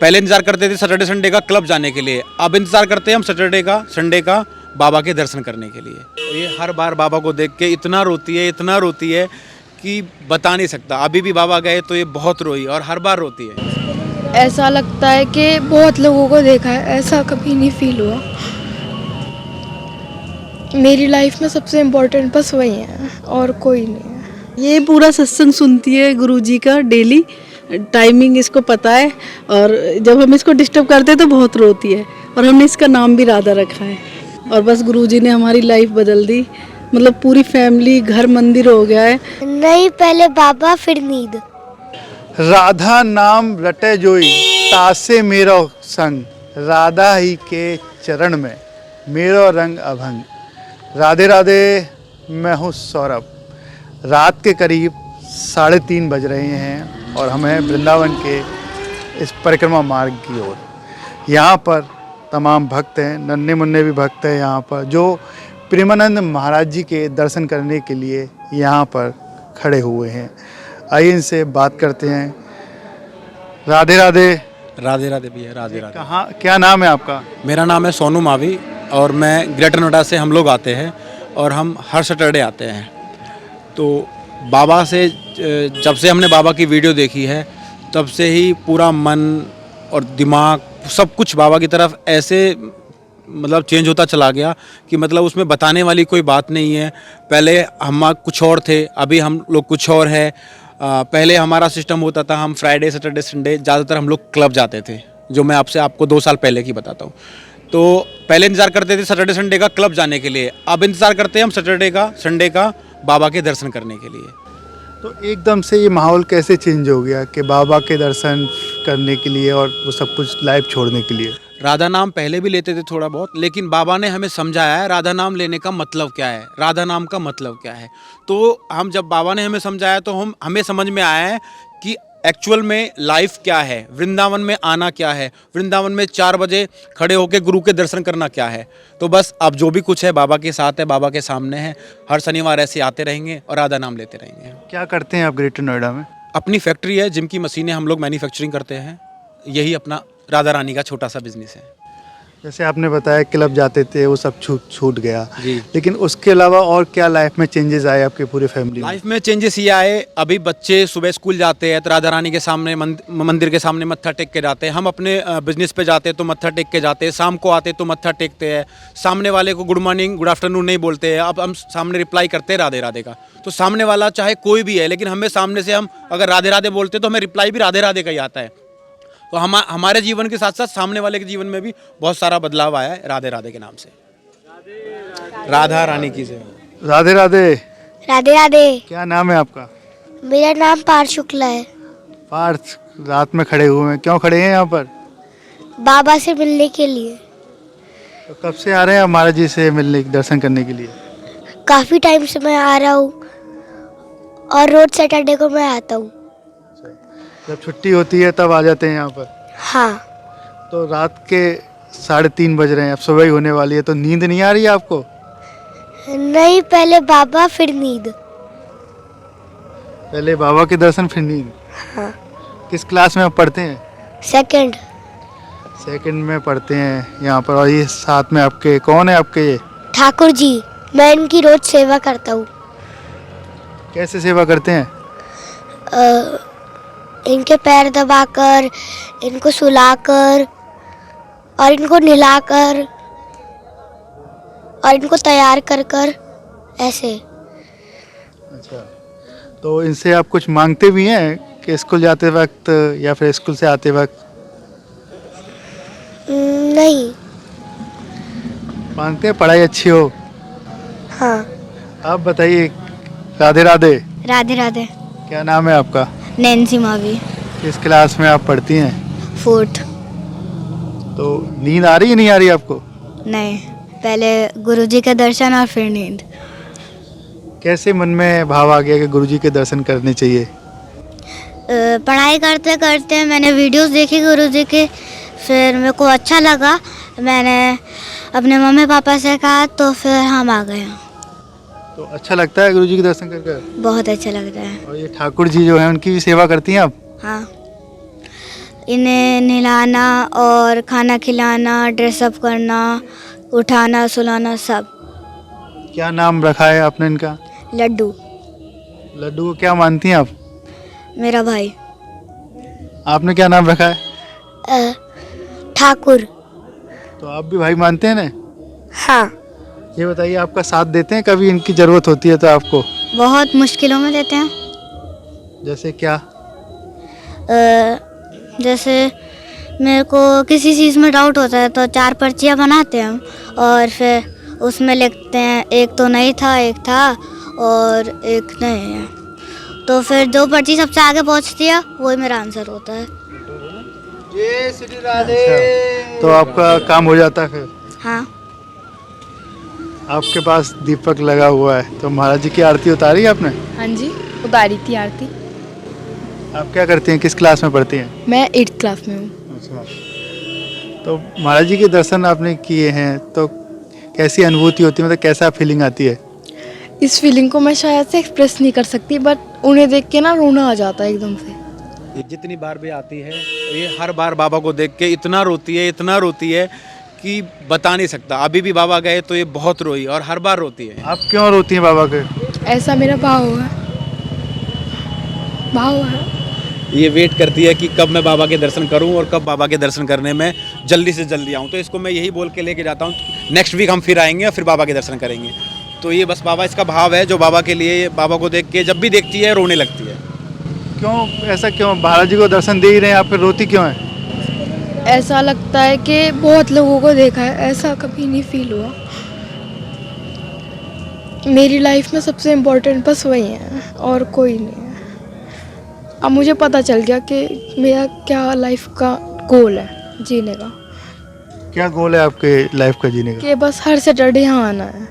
पहले इंतज़ार करते थे सैटरडे संडे का क्लब जाने के लिए, अब इंतज़ार करते हैं हम सैटरडे का संडे का बाबा के दर्शन करने के लिए। ये हर बार बाबा को देख के इतना रोती है कि बता नहीं सकता। अभी भी बाबा गए तो ये बहुत रोई और हर बार रोती है। ऐसा लगता है कि बहुत लोगों को देखा है, ऐसा कभी नहीं फील हुआ। मेरी लाइफ में सबसे इम्पोर्टेंट बस वही है और कोई नहीं है। ये पूरा सत्संग सुनती है गुरुजी का डेली, टाइमिंग इसको पता है, और जब हम इसको डिस्टर्ब करते हैं तो बहुत रोती है, और हमने इसका नाम भी राधा रखा है। और बस गुरुजी ने हमारी लाइफ बदल दी, मतलब पूरी फैमिली, घर मंदिर हो गया है। नहीं, पहले बाबा फिर नींद। राधा नाम रटे जोई तासे मेरो संग, राधा ही के चरण में मेरो रंग अभंग। राधे राधे, मैं हूँ सौरभ। रात के करीब 3:30 बज रहे हैं और हमें वृंदावन के इस परिक्रमा मार्ग की ओर। यहाँ पर तमाम भक्त हैं, नन्हे मुन्ने भी भक्त हैं यहाँ पर, जो प्रेमानंद महाराज जी के दर्शन करने के लिए यहाँ पर खड़े हुए हैं। आइए इनसे बात करते हैं। राधे राधे। राधे राधे भैया, राधे राधे। कहाँ, क्या नाम है आपका? मेरा नाम है सोनू मावी और मैं ग्रेटर नोएडा से हम लोग आते हैं और हम हर सैटरडे आते हैं। तो बाबा से जब से हमने बाबा की वीडियो देखी है तब से ही पूरा मन और दिमाग सब कुछ बाबा की तरफ ऐसे मतलब चेंज होता चला गया कि मतलब उसमें बताने वाली कोई बात नहीं है। पहले हम कुछ और थे, अभी हम लोग कुछ और है। पहले हमारा सिस्टम होता था, हम फ्राइडे सैटरडे संडे ज़्यादातर हम लोग क्लब जाते थे, जो मैं आपको 2 साल पहले की बताता हूँ। तो पहले इंतज़ार करते थे सैटरडे संडे का क्लब जाने के लिए, अब इंतज़ार करते हैं हम सैटरडे का संडे का बाबा के दर्शन करने के लिए। तो एकदम से ये माहौल कैसे चेंज हो गया कि बाबा के दर्शन करने के लिए और वो सब कुछ लाइफ छोड़ने के लिए? राधा नाम पहले भी लेते थे थोड़ा बहुत, लेकिन बाबा ने हमें समझाया है राधा नाम लेने का मतलब क्या है, राधा नाम का मतलब क्या है। तो हम जब बाबा ने हमें समझाया तो हमें समझ में आया है कि एक्चुअल में लाइफ क्या है, वृंदावन में आना क्या है, वृंदावन में 4 बजे खड़े होकर गुरु के दर्शन करना क्या है। तो बस अब जो भी कुछ है बाबा के साथ है, बाबा के सामने है। हर शनिवार ऐसे आते रहेंगे और राधा नाम लेते रहेंगे। क्या करते हैं आप ग्रेटर नोएडा में? अपनी फैक्ट्री है, जिम की मशीनें हम लोग मैन्युफैक्चरिंग करते हैं। यही अपना राधा रानी का छोटा सा बिजनेस है। जैसे आपने बताया क्लब जाते थे, वो सब छूट गया जी। लेकिन उसके अलावा और क्या लाइफ में चेंजेस आए आपके पूरे फैमिली में? लाइफ में चेंजेस ये आए, अभी बच्चे सुबह स्कूल जाते हैं तो राधा रानी के सामने मंदिर के सामने मत्था टेक के जाते हैं। हम अपने बिजनेस पे जाते हैं तो मत्था टेक के जाते हैं, शाम को आते तो मत्था टेकते हैं। सामने वाले को गुड मॉर्निंग गुड आफ्टरनून नहीं बोलते हैं, अब हम सामने रिप्लाई करते हैं राधे राधे का। तो सामने वाला चाहे कोई भी है, लेकिन हमें सामने से हम अगर राधे राधे बोलते तो हमें रिप्लाई भी राधे राधे का ही आता है। तो हमारे जीवन के साथ साथ सामने वाले के जीवन में भी बहुत सारा बदलाव आया है राधे राधे के नाम से। राधा रानी की जय। राधे राधे। राधे राधे। क्या नाम है आपका? मेरा नाम पार्थ शुक्ला है। पार्थ, रात में खड़े हुए हैं, क्यों खड़े हैं यहाँ पर? बाबा से मिलने के लिए। तो कब से आ रहे हैं आप महाराज जी से मिलने, दर्शन करने के लिए? काफ़ी टाइम से मैं आ रहा हूँ और रोज सैटरडे को मैं आता हूँ। जब छुट्टी होती है तब आ जाते हैं यहाँ पर? हाँ। तो रात के 3:30 बज रहे हैं, अब सुबह ही होने वाली है, तो नींद नहीं आ रही है आपको? नहीं, पहले बाबा फिर नींद। पहले बाबा के दर्शन फिर नींद। हाँ। किस क्लास में आप पढ़ते हैं? सेकंड में पढ़ते हैं यहाँ पर। और ये साथ में आपके कौन है आपके? ये ठाकुर जी, मैं इनकी रोज सेवा करता हूँ। कैसे सेवा करते हैं? इनके पैर दबाकर, इनको सुलाकर और इनको नहलाकर और इनको तैयार कर कर ऐसे। अच्छा, तो इनसे आप कुछ मांगते भी हैं कि स्कूल जाते वक्त या फिर स्कूल से आते वक्त? नहीं। मांगते हैं पढ़ाई अच्छी हो? हाँ। आप बताइए। राधे राधे। राधे राधे। क्या नाम है आपका? नैन्सी मावी। किस क्लास में आप पढ़ती हैं? 4th। तो नींद आ रही है नहीं आ रही आपको? नहीं, पहले गुरुजी के दर्शन और फिर नींद। कैसे मन में भाव आ गया कि गुरुजी के दर्शन करने चाहिए? पढ़ाई करते करते मैंने वीडियोस देखी गुरुजी के, फिर मेरे को अच्छा लगा। मैंने अपने मम्मी पापा से कहा तो फिर हम आ गए। तो अच्छा लगता है गुरुजी के दर्शन कर? बहुत अच्छा लगता है। और ये ठाकुर जी जो हैं उनकी भी सेवा करती हैं आप? हाँ, इन्हें नहलाना और खाना खिलाना, ड्रेसअप करना, उठाना, सुलाना, सब। क्या नाम रखा है आपने इनका? लड्डू लड्डू को क्या मानती हैं आप? मेरा भाई। आपने क्या नाम रखा है? ठाकुर। तो आप भी भाई मानते हैं ना? हाँ। ये बताइए, आपका साथ देते हैं कभी इनकी ज़रूरत होती है तो आपको? बहुत मुश्किलों में देते हैं। जैसे क्या? जैसे मेरे को किसी चीज़ में डाउट होता है तो 4 पर्चियाँ बनाते हैं हम, और फिर उसमें लिखते हैं एक तो नहीं था, एक था और एक नहीं है। तो फिर जो पर्ची सबसे आगे पहुंचती है वही मेरा आंसर होता है। अच्छा, तो आपका काम हो जाता है फिर? हाँ। आपके पास दीपक लगा हुआ है, तो महाराज जी की आरती उतारी आपने? हाँ जी, उतारी थी आरती। आप क्या करती हैं, किस क्लास में पढ़ती हैं? मैं 8th क्लास में हूँ। अच्छा, तो महाराज जी के दर्शन आपने किए हैं तो कैसी अनुभूति होती है, मतलब कैसा फीलिंग आती है? इस फीलिंग को मैं शायद से एक्सप्रेस नहीं कर सकती, बट उन्हें देख के ना रोना आ जाता है एकदम से। ये जितनी बार भी आती है ये हर बार बाबा को देख के इतना रोती है कि बता नहीं सकता। अभी भी बाबा गए तो ये बहुत रोई और हर बार रोती है। आप क्यों रोती हैं बाबा के? ऐसा मेरा भाव है। ये वेट करती है कि कब मैं बाबा के दर्शन करूं और कब बाबा के दर्शन करने में जल्दी से जल्दी आऊं। तो इसको मैं यही बोल के लेके जाता हूं, नेक्स्ट वीक हम फिर आएंगे और फिर बाबा के दर्शन करेंगे। तो ये बस बाबा इसका भाव है जो बाबा के लिए, बाबा को देख के जब भी देखती है रोने लगती है। क्यों, ऐसा क्यों? महाराज जी को दर्शन दे ही रहे हैं, आप फिर रोती क्यों है? ऐसा लगता है कि बहुत लोगों को देखा है, ऐसा कभी नहीं फील हुआ। मेरी लाइफ में सबसे इम्पोर्टेंट बस वही है और कोई नहीं है। अब मुझे पता चल गया कि मेरा क्या लाइफ का गोल है जीने का। क्या गोल है आपके लाइफ का जीने का? कि बस हर सैटरडे यहाँ आना है।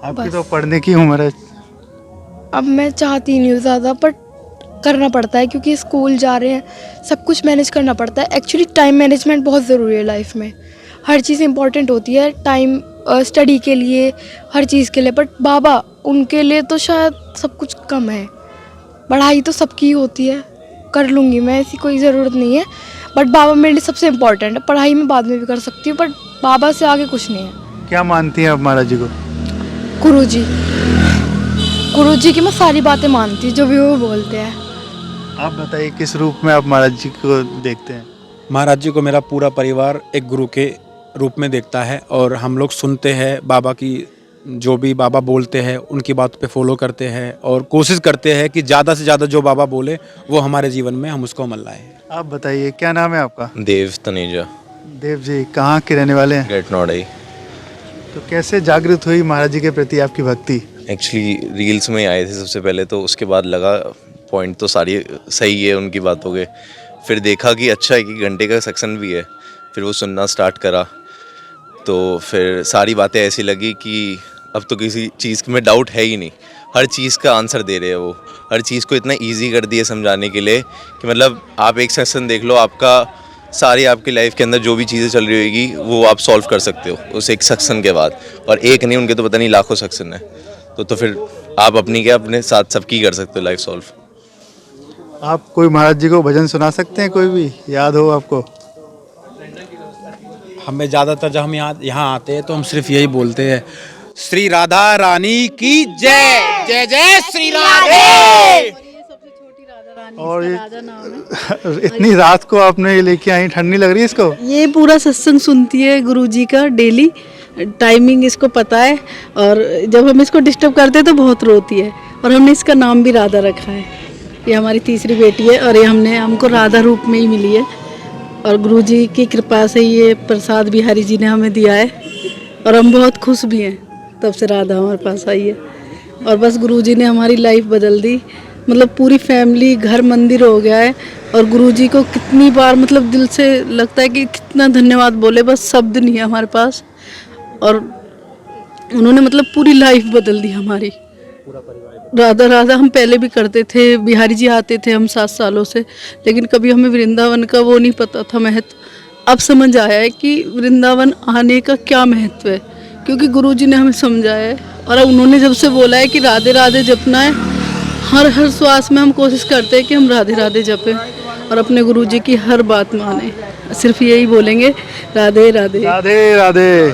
आपकी बस। तो पढ़ने की उम्र है। अब मैं चाहती नहीं हूँ ज़्यादा, बट करना पड़ता है क्योंकि स्कूल जा रहे हैं, सब कुछ मैनेज करना पड़ता है। एक्चुअली टाइम मैनेजमेंट बहुत ज़रूरी है लाइफ में। हर चीज़ इम्पॉर्टेंट होती है, टाइम स्टडी के लिए, हर चीज़ के लिए। बट बाबा, उनके लिए तो शायद सब कुछ कम है। पढ़ाई तो सबकी होती है, कर लूँगी मैं, ऐसी कोई ज़रूरत नहीं है। बट बाबा मेरे लिए सबसे इम्पॉर्टेंट है। पढ़ाई में बाद में भी कर सकती हूँ, बट बाबा से आगे कुछ नहीं है। क्या मानती हैं आप महाराज जी को? गुरुजी की मैं सारी बातें मानती हूँ, जो भी वो बोलते हैं। आप बताइए, किस रूप में आप महाराज जी को देखते हैं? महाराज जी को मेरा पूरा परिवार एक गुरु के रूप में देखता है और हम लोग सुनते हैं बाबा की, जो भी बाबा बोलते हैं उनकी बात पे फॉलो करते हैं और कोशिश करते हैं कि ज़्यादा से ज़्यादा जो बाबा बोले वो हमारे जीवन में हम उसको अमल लाएं। आप बताइए, क्या नाम है आपका? देव तनेजा। देव जी, कहाँ के रहने वाले हैं? ग्रेट नोएडा। तो कैसे जागृत हुई महाराज जी के प्रति आपकी भक्ति? एक्चुअली रील्स में आए थे सबसे पहले, तो उसके बाद लगा पॉइंट तो सारी सही है उनकी बातों के। फिर देखा कि अच्छा है कि घंटे का सेक्शन भी है, फिर वो सुनना स्टार्ट करा तो फिर सारी बातें ऐसी लगी कि अब तो किसी चीज़ में डाउट है ही नहीं। हर चीज़ का आंसर दे रहे हैं वो, हर चीज़ को इतना इजी कर दिया समझाने के लिए कि मतलब आप एक सेक्शन देख लो, आपका सारी आपकी लाइफ के अंदर जो भी चीज़ें चल रही होगी वो आप सॉल्व कर सकते हो उस एक सेक्शन के बाद। और एक नहीं, उनके तो पता नहीं लाखों सेक्शन है। तो फिर आप अपनी क्या अपने साथ सबकी कर सकते हो लाइफ सॉल्व। आप कोई महाराज जी को भजन सुना सकते हैं, कोई भी याद हो आपको? हमें ज़्यादातर जब हम यहाँ आते हैं तो हम सिर्फ यही बोलते हैं, श्री राधा रानी की जय, जय जय श्री राधे। और इतनी रात को आपने ये लेके आई, ठंड नहीं लग रही है इसको? ये पूरा सत्संग सुनती है गुरुजी का डेली, टाइमिंग इसको पता है। और जब हम इसको डिस्टर्ब करते हैं तो बहुत रोती है। और हमने इसका नाम भी राधा रखा है। ये हमारी तीसरी बेटी है और ये हमको राधा रूप में ही मिली है। और गुरुजी की कृपा से ये प्रसाद बिहारी जी ने हमें दिया है और हम बहुत खुश भी हैं तब से राधा हमारे पास आई है। और बस गुरुजी ने हमारी लाइफ बदल दी, मतलब पूरी फैमिली घर मंदिर हो गया है। और गुरुजी को कितनी बार मतलब दिल से लगता है कि कितना धन्यवाद बोले, बस शब्द नहीं है हमारे पास। और उन्होंने मतलब पूरी लाइफ बदल दी हमारी। राधा राधा हम पहले भी करते थे, बिहारी जी आते थे हम 7 सालों से, लेकिन कभी हमें वृंदावन का वो नहीं पता था महत्व। अब समझ आया है कि वृंदावन आने का क्या महत्व है, क्योंकि गुरुजी ने हमें समझाया है। और उन्होंने जब से बोला है कि राधे राधे जपना है, हर श्वास में हम कोशिश करते हैं कि हम राधे राधे जपें। और अपने गुरुजी की हर बात माने। सिर्फ यही बोलेंगे, राधे राधे। राधे राधे।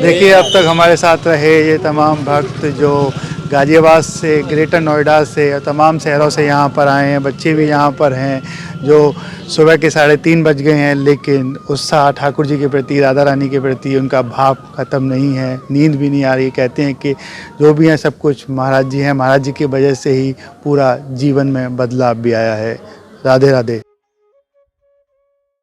देखिए अब तक हमारे साथ रहे ये तमाम भक्त जो गाजियाबाद से, ग्रेटर नोएडा से और तमाम शहरों से यहाँ पर आए हैं। बच्चे भी यहाँ पर हैं जो सुबह के 3:30 बज गए हैं, लेकिन उत्साह ठाकुर जी के प्रति, राधा रानी के प्रति उनका भाव ख़त्म नहीं है, नींद भी नहीं आ रही। कहते हैं कि जो भी है सब कुछ महाराज जी हैं, महाराज जी की वजह से ही पूरा जीवन में बदलाव भी आया है। राधे राधे।